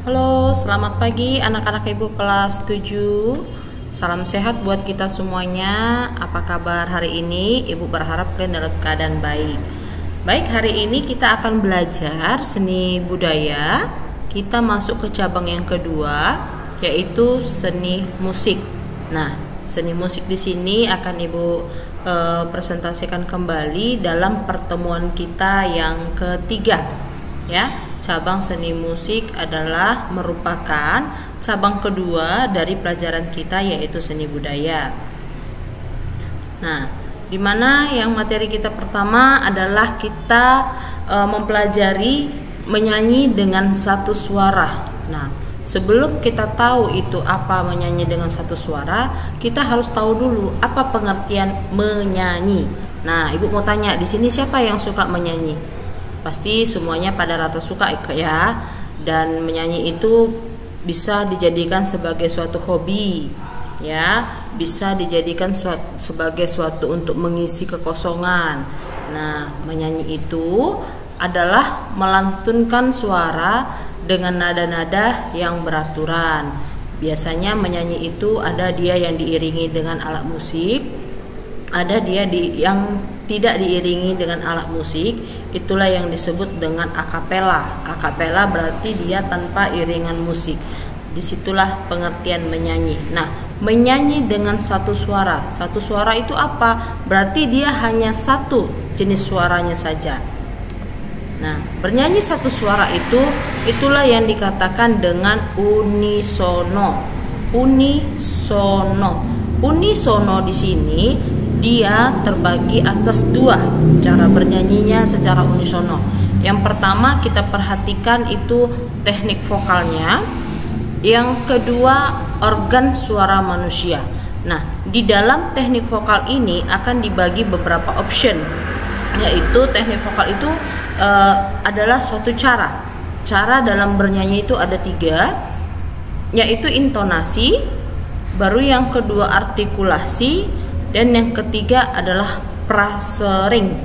Halo, selamat pagi anak-anak ibu kelas 7. Salam sehat buat kita semuanya. Apa kabar hari ini? Ibu berharap kalian dalam keadaan baik. Baik, hari ini kita akan belajar seni budaya. Kita masuk ke cabang yang kedua, yaitu seni musik. Nah, seni musik di sini akan ibu presentasikan kembali dalam pertemuan kita yang ketiga. Ya, cabang seni musik adalah merupakan cabang kedua dari pelajaran kita, yaitu seni budaya. Nah, di mana yang materi kita pertama adalah kita mempelajari menyanyi dengan satu suara. Nah, sebelum kita tahu itu apa menyanyi dengan satu suara, kita harus tahu dulu apa pengertian menyanyi. Nah, ibu mau tanya, di sini siapa yang suka menyanyi? Pasti semuanya pada rata suka ya. Dan menyanyi itu bisa dijadikan sebagai suatu hobi ya, bisa dijadikan sebagai suatu untuk mengisi kekosongan. Nah, menyanyi itu adalah melantunkan suara dengan nada-nada yang beraturan. Biasanya menyanyi itu ada dia yang diiringi dengan alat musik, ada dia yang tidak diiringi dengan alat musik. Itulah yang disebut dengan akapela. Akapela berarti dia tanpa iringan musik. Disitulah pengertian menyanyi. Nah, menyanyi dengan satu suara. Satu suara itu apa? Berarti dia hanya satu jenis suaranya saja. Nah, bernyanyi satu suara itulah yang dikatakan dengan unisono. Unisono. Unisono di sini dia terbagi atas dua cara bernyanyinya secara unisono. Yang pertama kita perhatikan itu teknik vokalnya. Yang kedua organ suara manusia. Nah, di dalam teknik vokal ini akan dibagi beberapa option, yaitu teknik vokal itu adalah suatu cara. Cara dalam bernyanyi itu ada 3, yaitu intonasi, baru yang kedua artikulasi, dan yang ketiga adalah prasering.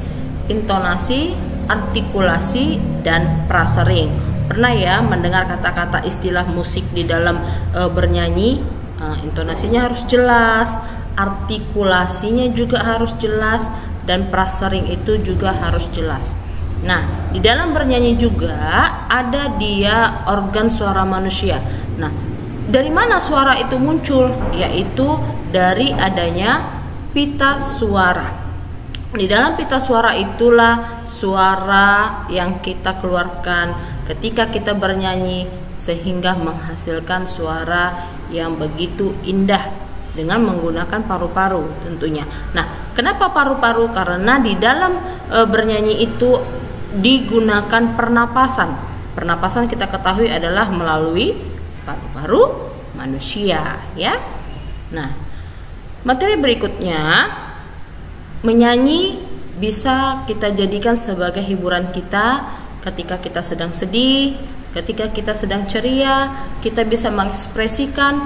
Intonasi, artikulasi, dan prasering. Pernah ya mendengar kata-kata istilah musik di dalam bernyanyi? Intonasinya harus jelas, artikulasinya juga harus jelas, dan prasering itu juga harus jelas. Nah, di dalam bernyanyi juga ada dia organ suara manusia. Nah, dari mana suara itu muncul? Yaitu dari adanya pita suara. Di dalam pita suara itulah suara yang kita keluarkan ketika kita bernyanyi, sehingga menghasilkan suara yang begitu indah dengan menggunakan paru-paru tentunya. Nah, kenapa paru-paru? Karena di dalam bernyanyi itu digunakan pernapasan. Pernapasan kita ketahui adalah melalui paru-paru manusia ya. Nah, materi berikutnya, menyanyi bisa kita jadikan sebagai hiburan kita ketika kita sedang sedih, ketika kita sedang ceria. Kita bisa mengekspresikan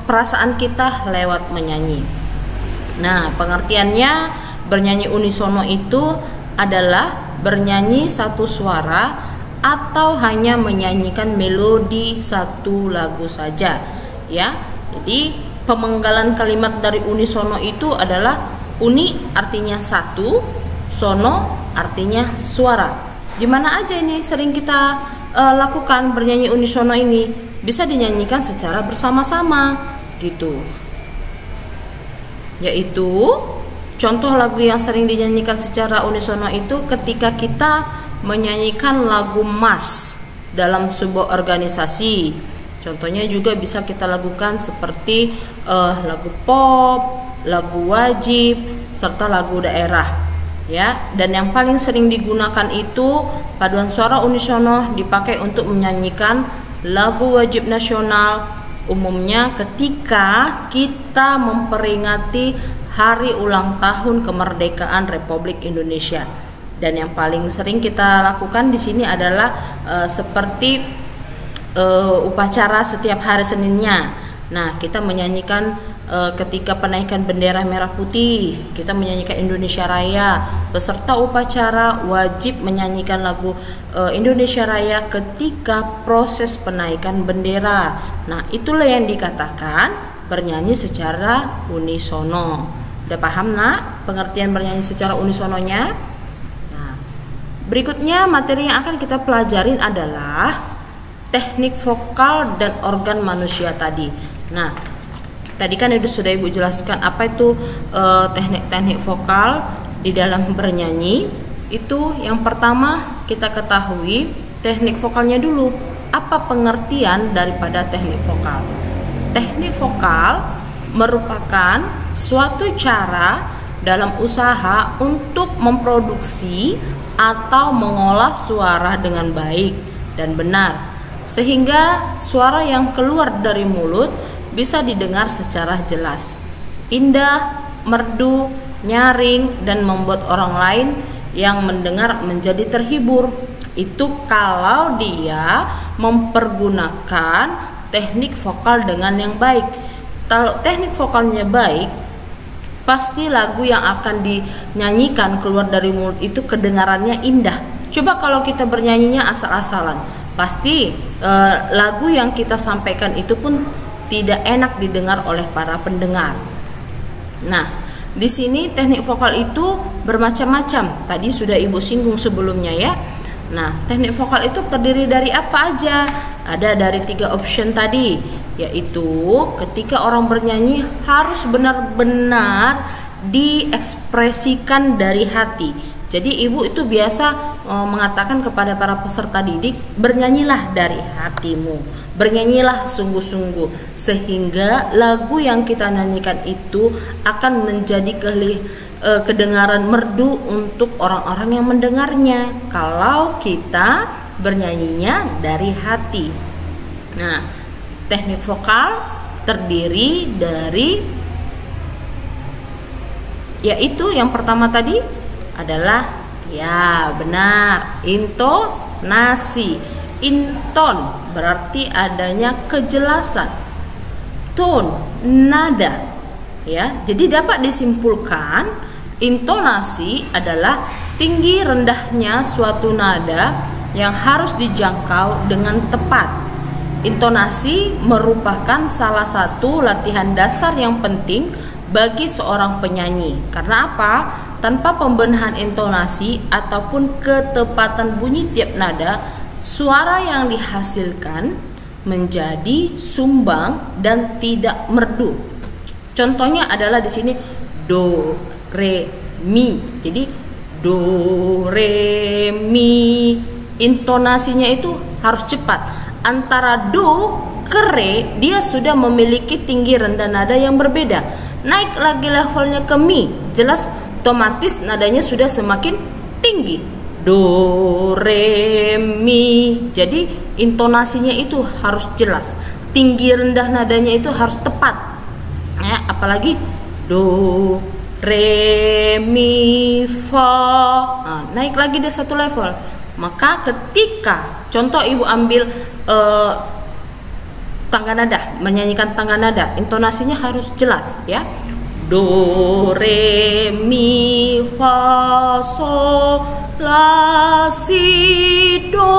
perasaan kita lewat menyanyi. Nah, pengertiannya bernyanyi unisono itu adalah bernyanyi satu suara atau hanya menyanyikan melodi satu lagu saja ya. Jadi pemenggalan kalimat dari unisono itu adalah uni artinya satu, sono artinya suara. Gimana aja ini sering kita lakukan bernyanyi unisono ini? Bisa dinyanyikan secara bersama-sama gitu. Yaitu contoh lagu yang sering dinyanyikan secara unisono itu ketika kita menyanyikan lagu mars dalam sebuah organisasi. Contohnya juga bisa kita lakukan seperti lagu pop, lagu wajib, serta lagu daerah ya. Dan yang paling sering digunakan itu paduan suara unisono dipakai untuk menyanyikan lagu wajib nasional, umumnya ketika kita memperingati hari ulang tahun kemerdekaan Republik Indonesia. Dan yang paling sering kita lakukan di sini adalah seperti upacara setiap hari Seninnya. Nah, kita menyanyikan ketika penaikan bendera merah putih, kita menyanyikan Indonesia Raya. Peserta upacara wajib menyanyikan lagu Indonesia Raya ketika proses penaikan bendera. Nah, itulah yang dikatakan bernyanyi secara unisono. Udah paham nak pengertian bernyanyi secara unisononya? Nah, berikutnya materi yang akan kita pelajarin adalah teknik vokal dan organ manusia tadi. Nah, tadi kan sudah Ibu jelaskan apa itu teknik-teknik vokal di dalam bernyanyi. Itu yang pertama kita ketahui teknik vokalnya dulu. Apa pengertian daripada teknik vokal? Teknik vokal merupakan suatu cara dalam usaha untuk memproduksi atau mengolah suara dengan baik dan benar, sehingga suara yang keluar dari mulut bisa didengar secara jelas, indah, merdu, nyaring, dan membuat orang lain yang mendengar menjadi terhibur. Itu kalau dia mempergunakan teknik vokal dengan yang baik. Kalau teknik vokalnya baik, pasti lagu yang akan dinyanyikan keluar dari mulut itu kedengarannya indah. Coba kalau kita bernyanyinya asal-asalan, pasti lagu yang kita sampaikan itu pun tidak enak didengar oleh para pendengar. Nah, di sini teknik vokal itu bermacam-macam. Tadi sudah Ibu singgung sebelumnya ya. Nah, teknik vokal itu terdiri dari apa aja? Ada dari 3 option tadi, yaitu ketika orang bernyanyi harus benar-benar diekspresikan dari hati. Jadi Ibu itu biasa mengatakan kepada para peserta didik, bernyanyilah dari hatimu, bernyanyilah sungguh-sungguh, sehingga lagu yang kita nyanyikan itu akan menjadi kedengaran merdu untuk orang-orang yang mendengarnya kalau kita bernyanyinya dari hati. Nah, teknik vokal terdiri dari, yaitu yang pertama tadi adalah, ya benar, intonasi. Inton berarti adanya kejelasan, tone, nada, ya. Jadi dapat disimpulkan intonasi adalah tinggi rendahnya suatu nada yang harus dijangkau dengan tepat. Intonasi merupakan salah satu latihan dasar yang penting bagi seorang penyanyi. Karena apa? Tanpa pembenahan intonasi ataupun ketepatan bunyi tiap nada, suara yang dihasilkan menjadi sumbang dan tidak merdu. Contohnya adalah di sini do, re, mi. Jadi do, re, mi. Intonasinya itu harus cepat. Antara do ke re, dia sudah memiliki tinggi rendah nada yang berbeda. Naik lagi levelnya ke mi, jelas otomatis nadanya sudah semakin tinggi. Do, re, mi. Jadi intonasinya itu harus jelas. Tinggi rendah nadanya itu harus tepat. Ya, apalagi do, re, mi, fa. Nah, naik lagi dia satu level. Maka ketika contoh Ibu ambil tangga nada, menyanyikan tangga nada, intonasinya harus jelas ya. Do, re, mi, fa, sol, la, si, do.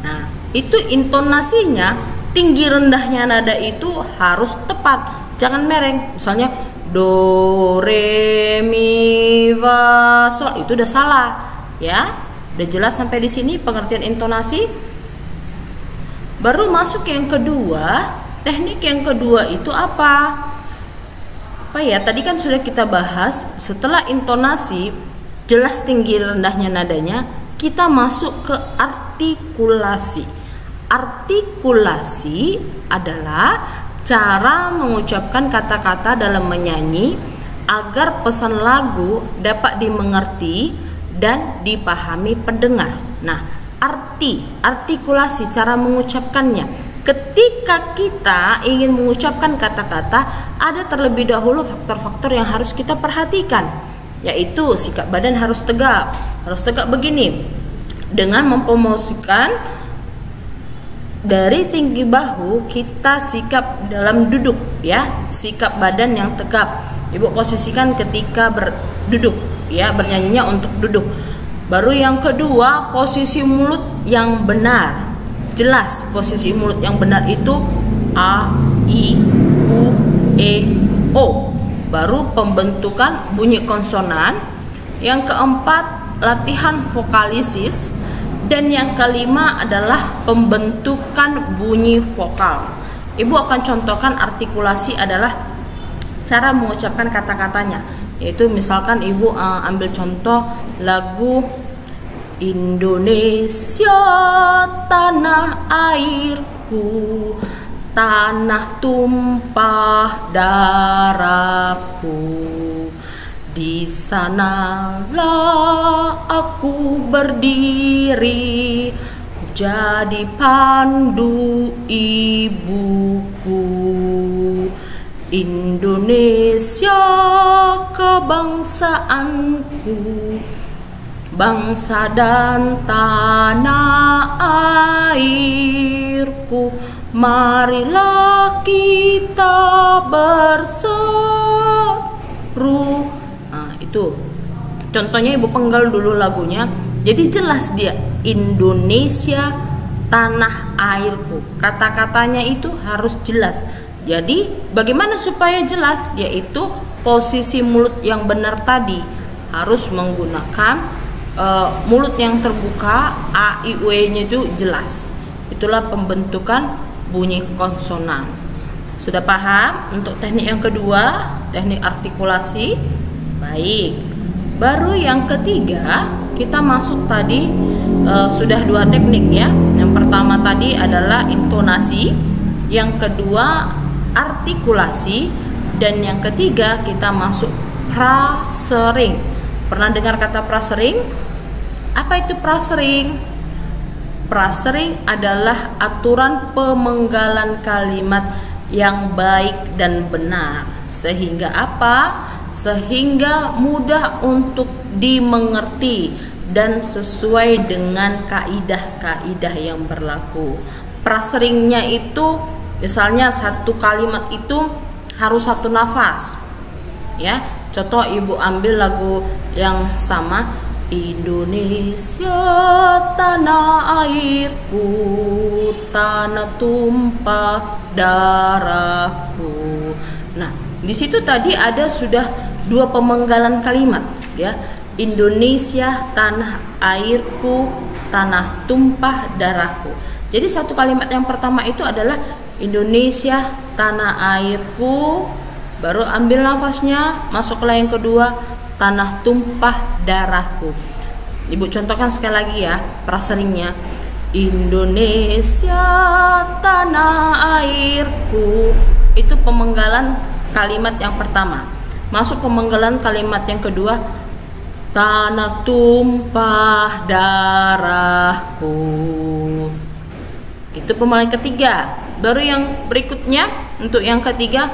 Nah, itu intonasinya, tinggi rendahnya nada itu harus tepat. Jangan mereng. Misalnya do, re, mi, fa, sol, itu udah salah ya. Udah jelas sampai di sini pengertian intonasi? Baru masuk yang kedua. Teknik yang kedua itu apa? Apa ya? Tadi kan sudah kita bahas, setelah intonasi jelas tinggi rendahnya nadanya, kita masuk ke artikulasi. Artikulasi adalah cara mengucapkan kata-kata dalam menyanyi agar pesan lagu dapat dimengerti dan dipahami pendengar. Nah, artikulasi, cara mengucapkannya. Ketika kita ingin mengucapkan kata-kata, ada terlebih dahulu faktor-faktor yang harus kita perhatikan, yaitu sikap badan harus tegak begini, dengan mempromosikan dari tinggi bahu kita sikap dalam duduk ya, sikap badan yang tegap. Ibu posisikan ketika berduduk ya, bernyanyinya untuk duduk. Baru yang kedua, posisi mulut yang benar. Jelas posisi mulut yang benar itu A, I, U, E, O. Baru pembentukan bunyi konsonan. Yang keempat, latihan vokalisis. Dan yang kelima adalah pembentukan bunyi vokal. Ibu akan contohkan artikulasi adalah cara mengucapkan kata-katanya. Yaitu misalkan ibu ambil contoh lagu Indonesia tanah airku, tanah tumpah darahku. Di sanalah aku berdiri, jadi pandu ibuku. Indonesia kebangsaanku, bangsa dan tanah airku. Marilah kita berseru. Itu contohnya, ibu penggal dulu lagunya. Jadi jelas dia, Indonesia tanah airku. Kata-katanya itu harus jelas. Jadi bagaimana supaya jelas? Yaitu posisi mulut yang benar tadi harus menggunakan mulut yang terbuka, A, I, U, E nya itu jelas. Itulah pembentukan bunyi konsonan. Sudah paham untuk teknik yang kedua, teknik artikulasi? Baik. Baru yang ketiga, kita masuk tadi sudah dua teknik ya. Yang pertama tadi adalah intonasi, yang kedua artikulasi, dan yang ketiga kita masuk prasering. Pernah dengar kata prasering? Apa itu prasering? Prasering adalah aturan pemenggalan kalimat yang baik dan benar. Sehingga apa? Sehingga mudah untuk dimengerti dan sesuai dengan kaidah-kaidah yang berlaku. Praseringnya itu misalnya satu kalimat itu harus satu nafas. Ya, contoh ibu ambil lagu yang sama, Indonesia tanah airku, tanah tumpah darahku. Nah, di situ tadi ada sudah dua pemenggalan kalimat ya. Indonesia tanah airku, tanah tumpah darahku. Jadi satu kalimat yang pertama itu adalah Indonesia tanah airku, baru ambil nafasnya, masuklah yang kedua, tanah tumpah darahku. Ibu contohkan sekali lagi ya praseringnya. Indonesia tanah airku, itu pemenggalan kalimat yang pertama. Masuk pemenggalan kalimat yang kedua, tanah tumpah darahku. Itu pemenggalan ketiga. Baru yang berikutnya untuk yang ketiga,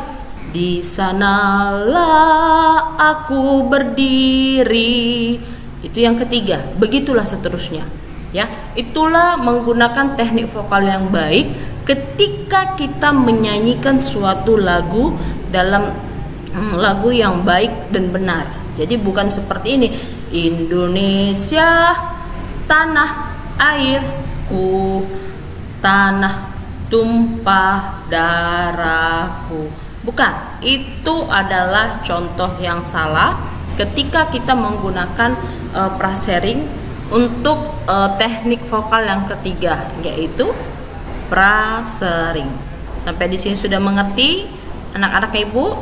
di sanalah aku berdiri. Itu yang ketiga. Begitulah seterusnya. Ya, itulah menggunakan teknik vokal yang baik ketika kita menyanyikan suatu lagu dalam lagu yang baik dan benar. Jadi bukan seperti ini, Indonesia tanah airku, tanah tumpah darahku. Bukan, itu adalah contoh yang salah ketika kita menggunakan prasering untuk teknik vokal yang ketiga, yaitu prasering. Sampai di sini sudah mengerti anak-anak ibu?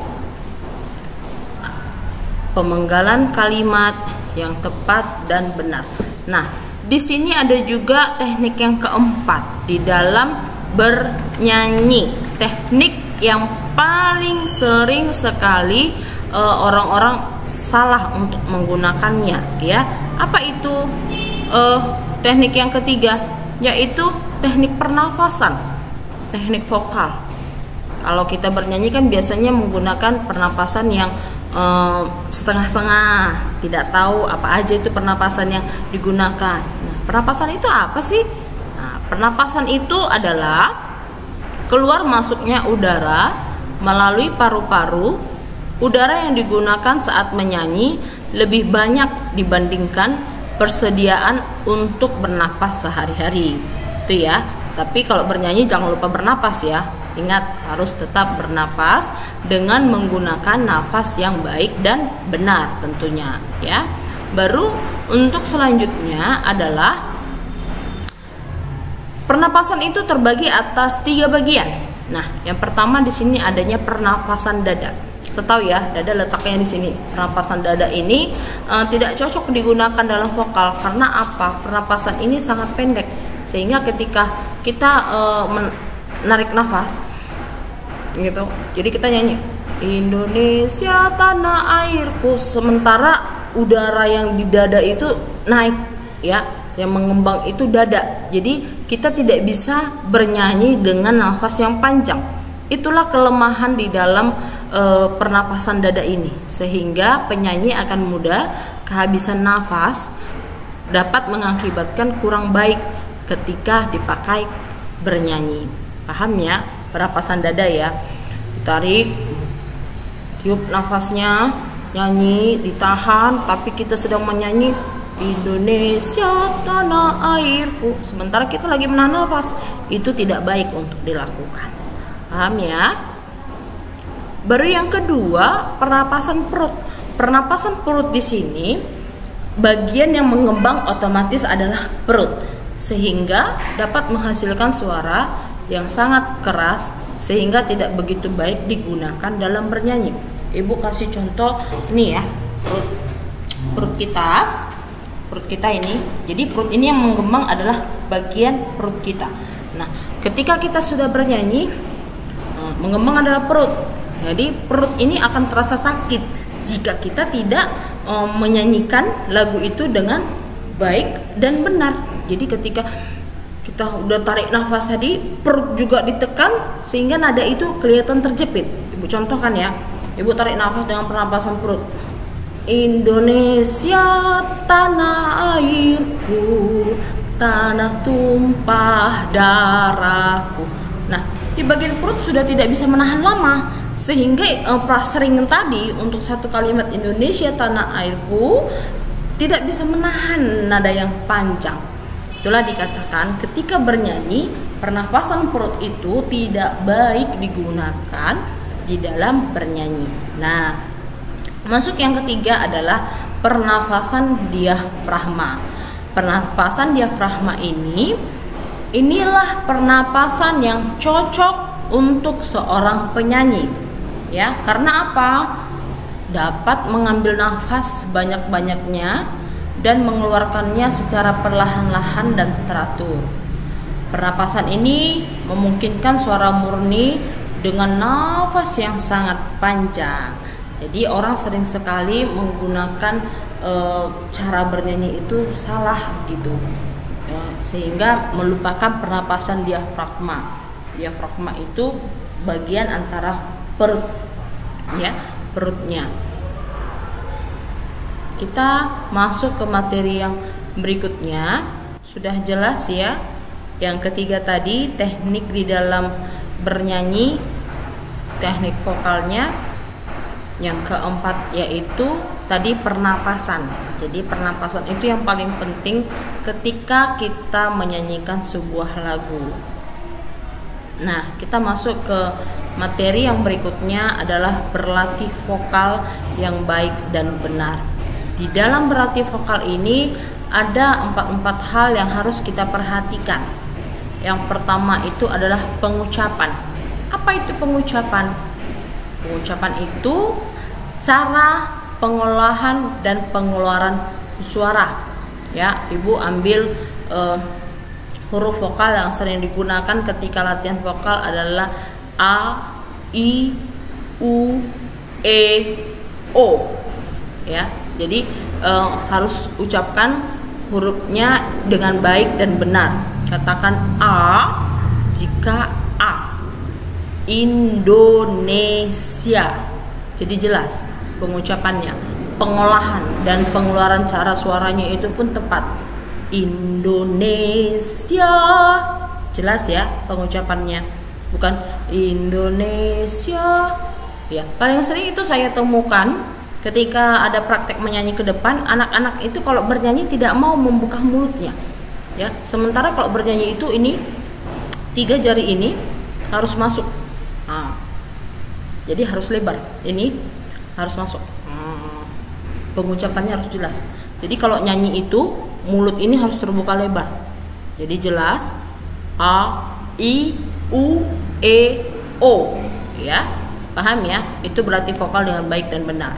Pemenggalan kalimat yang tepat dan benar. Nah, di sini ada juga teknik yang keempat di dalam bernyanyi. Teknik yang paling sering sekali orang-orang salah untuk menggunakannya, ya. Apa itu teknik yang ketiga? Yaitu teknik pernafasan, teknik vokal. Kalau kita bernyanyi kan biasanya menggunakan pernapasan yang setengah-setengah, tidak tahu apa aja itu pernapasan yang digunakan. Nah, pernapasan itu apa sih? Nah, pernapasan itu adalah keluar masuknya udara melalui paru-paru. Udara yang digunakan saat menyanyi lebih banyak dibandingkan persediaan untuk bernapas sehari-hari. Itu ya. Tapi kalau bernyanyi jangan lupa bernapas ya. Ingat, harus tetap bernapas dengan menggunakan nafas yang baik dan benar tentunya ya. Baru untuk selanjutnya adalah pernapasan itu terbagi atas 3 bagian. Nah, yang pertama di sini adanya pernapasan dada. Kita tahu ya, dada letaknya di sini. Pernapasan dada ini tidak cocok digunakan dalam vokal karena apa? Pernapasan ini sangat pendek sehingga ketika kita menarik nafas gitu, jadi kita nyanyi Indonesia tanah airku, sementara udara yang di dada itu naik ya, yang mengembang itu dada. Jadi kita tidak bisa bernyanyi dengan nafas yang panjang. Itulah kelemahan di dalam pernapasan dada ini, sehingga penyanyi akan mudah kehabisan nafas, dapat mengakibatkan kurang baik ketika dipakai bernyanyi. Paham ya? Pernapasan dada ya. Tarik, tiup nafasnya, nyanyi, ditahan, tapi kita sedang menyanyi Indonesia tanah airku, sementara kita lagi menahan nafas. Itu tidak baik untuk dilakukan. Paham ya? Baru yang kedua, pernapasan perut. Pernapasan perut di sini bagian yang mengembang otomatis adalah perut, sehingga dapat menghasilkan suara yang sangat keras sehingga tidak begitu baik digunakan dalam bernyanyi. Ibu kasih contoh ini ya, perut kita ini. Jadi perut ini yang mengembang adalah bagian perut kita. Nah, ketika kita sudah bernyanyi, mengembang adalah perut. Jadi perut ini akan terasa sakit jika kita tidak menyanyikan lagu itu dengan baik dan benar. Jadi ketika kita udah tarik nafas tadi, perut juga ditekan sehingga nada itu kelihatan terjepit. Ibu contohkan ya. Ibu tarik nafas dengan pernapasan perut. Indonesia tanah airku, tanah tumpah darahku. Nah, di bagian perut sudah tidak bisa menahan lama, sehingga prasering tadi untuk satu kalimat Indonesia tanah airku tidak bisa menahan nada yang panjang. Itulah dikatakan ketika bernyanyi, pernapasan perut itu tidak baik digunakan di dalam bernyanyi. Nah, masuk yang ketiga adalah pernafasan diafragma. Pernapasan diafragma inilah pernapasan yang cocok untuk seorang penyanyi. Ya, karena apa? Dapat mengambil nafas banyak-banyaknya dan mengeluarkannya secara perlahan-lahan dan teratur. Pernapasan ini memungkinkan suara murni dengan nafas yang sangat panjang. Jadi orang sering sekali menggunakan cara bernyanyi itu salah gitu, sehingga melupakan pernapasan diafragma. Diafragma itu bagian antara perut, ya, perutnya. Kita masuk ke materi yang berikutnya. Sudah jelas ya. Yang ketiga tadi teknik di dalam bernyanyi, teknik vokalnya. Yang keempat yaitu tadi pernapasan. Jadi pernapasan itu yang paling penting ketika kita menyanyikan sebuah lagu. Nah, kita masuk ke materi yang berikutnya adalah berlatih vokal yang baik dan benar. Di dalam berlatih vokal ini ada 4 hal yang harus kita perhatikan. Yang pertama itu adalah pengucapan. Apa itu pengucapan? Pengucapan itu cara pengolahan dan pengeluaran suara. Ya, Ibu ambil huruf vokal yang sering digunakan ketika latihan vokal adalah A, I, U, E, O. Ya, jadi harus ucapkan hurufnya dengan baik dan benar. Katakan A jika A. Indonesia. Jadi jelas pengucapannya, pengolahan dan pengeluaran cara suaranya itu pun tepat. Indonesia. Jelas ya pengucapannya, bukan Indonesia. Ya, paling sering itu saya temukan ketika ada praktek menyanyi ke depan, anak-anak itu kalau bernyanyi tidak mau membuka mulutnya. Ya, sementara kalau bernyanyi itu ini 3 jari ini harus masuk. Jadi harus lebar. Ini harus masuk. Pengucapannya harus jelas. Jadi kalau nyanyi itu mulut ini harus terbuka lebar. Jadi jelas A, I, U, E, O, ya, paham ya? Itu berarti vokal dengan baik dan benar.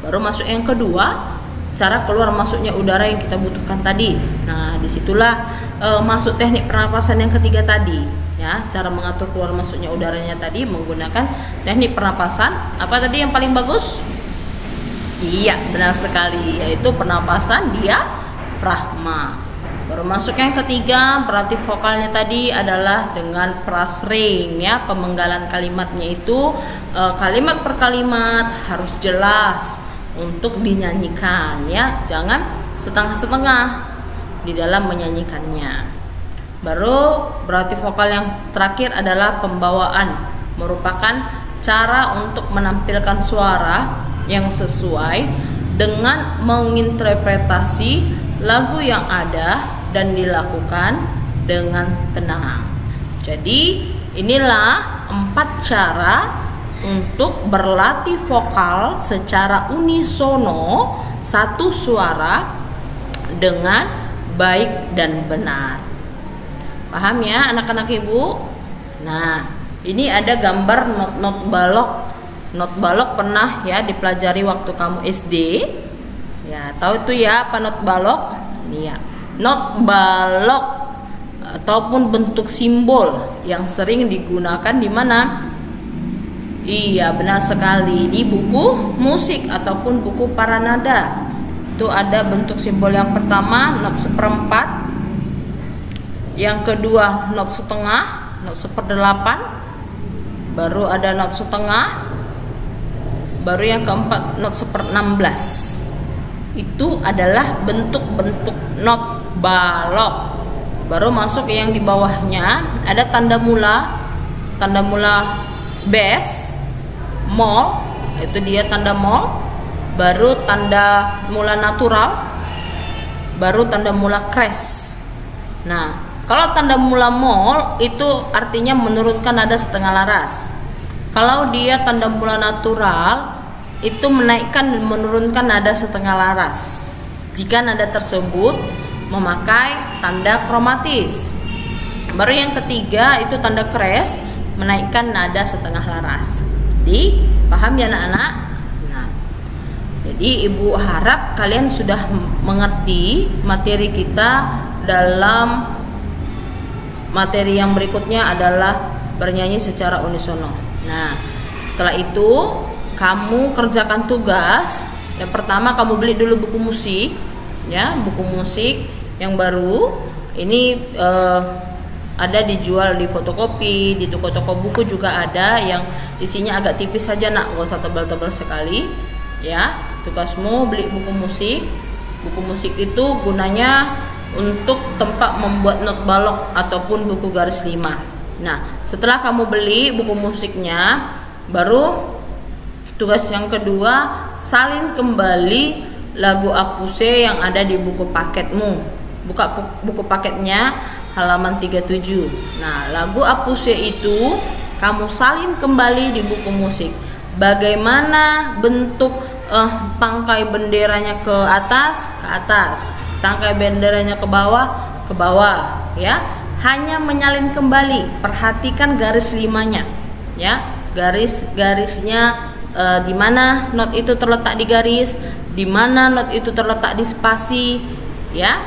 Baru masuk yang kedua, cara keluar masuknya udara yang kita butuhkan tadi. Nah, disitulah masuk teknik pernapasan yang ketiga tadi, ya. Cara mengatur keluar masuknya udaranya tadi menggunakan teknik pernapasan. Apa tadi yang paling bagus? Iya, benar sekali, yaitu pernapasan diafragma. Baru masuk yang ketiga, berarti vokalnya tadi adalah dengan prasring, ya. Pemenggalan kalimatnya itu kalimat per kalimat harus jelas untuk dinyanyikan, ya. Jangan setengah-setengah di dalam menyanyikannya. Baru berarti vokal yang terakhir adalah pembawaan, merupakan cara untuk menampilkan suara yang sesuai dengan menginterpretasi lagu yang ada dan dilakukan dengan tenang. Jadi inilah 4 cara untuk berlatih vokal secara unisono satu suara dengan baik dan benar. Paham ya anak-anak ibu? Nah, ini ada gambar not balok. Not balok pernah ya dipelajari waktu kamu SD. Ya, tahu itu ya apa not balok? Ini ya. Not balok ataupun bentuk simbol yang sering digunakan di mana? Iya, benar sekali, di buku musik ataupun buku para nada. Itu ada bentuk simbol yang pertama not 1/4. Yang kedua not setengah, not 1/8. Baru ada not setengah. Baru yang keempat not 1/16. Itu adalah bentuk-bentuk not balok. Baru masuk yang di bawahnya ada tanda mula bes, mol, itu dia tanda mol. Baru tanda mula natural, baru tanda mula crash. Nah, kalau tanda mula mol itu artinya menurunkan nada setengah laras. Kalau dia tanda mula natural itu menaikkan dan menurunkan nada setengah laras jika nada tersebut memakai tanda kromatis. Baru yang ketiga itu tanda crash, menaikkan nada setengah laras. Jadi paham ya anak-anak? Nah, jadi ibu harap kalian sudah mengerti materi kita. Dalam materi yang berikutnya adalah bernyanyi secara unisono. Nah, setelah itu kamu kerjakan tugas. Yang pertama kamu beli dulu buku musik, ya, buku musik yang baru. Ini ada dijual di fotokopi, di toko-toko buku juga ada yang isinya agak tipis saja nak, gak usah tebal-tebal sekali, ya. Tugasmu beli buku musik. Buku musik itu gunanya untuk tempat membuat not balok ataupun buku garis 5. Nah, setelah kamu beli buku musiknya, baru tugas yang kedua, salin kembali lagu Apuse yang ada di buku paketmu. Buka buku paketnya halaman 37. Nah, lagu Apuse itu kamu salin kembali di buku musik. Bagaimana bentuk tangkai benderanya ke atas, tangkai benderanya ke bawah, ya. Hanya menyalin kembali. Perhatikan garis 5-nya, ya. Garis-garisnya di mana not itu terletak di garis, di mana not itu terletak di spasi, ya.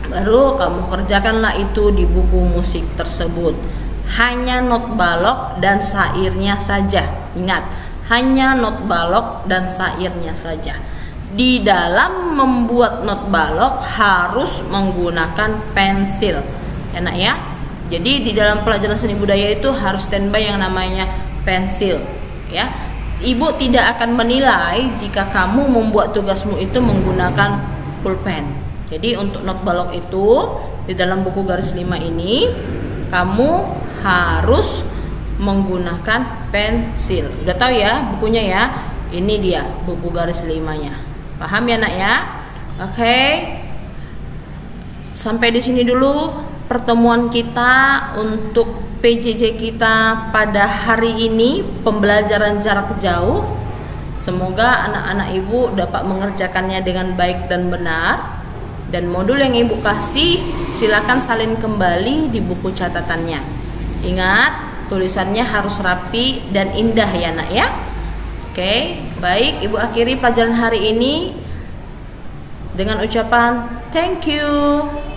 Baru kamu kerjakanlah itu di buku musik tersebut. Hanya not balok dan sairnya saja. Ingat, hanya not balok dan sairnya saja. Di dalam membuat not balok harus menggunakan pensil. Enak ya? Jadi di dalam pelajaran seni budaya itu harus standby yang namanya pensil, ya. Ibu tidak akan menilai jika kamu membuat tugasmu itu menggunakan pulpen, Jadi untuk not balok itu di dalam buku garis 5 ini kamu harus menggunakan pensil. Udah tahu ya bukunya ya? Ini dia buku garis 5-nya. Paham ya nak ya? Oke. Sampai di sini dulu pertemuan kita untuk PJJ kita pada hari ini, pembelajaran jarak jauh. Semoga anak-anak ibu dapat mengerjakannya dengan baik dan benar. Dan modul yang ibu kasih silakan salin kembali di buku catatannya. Ingat, tulisannya harus rapi dan indah ya nak ya. Oke, baik, ibu akhiri pelajaran hari ini dengan ucapan thank you.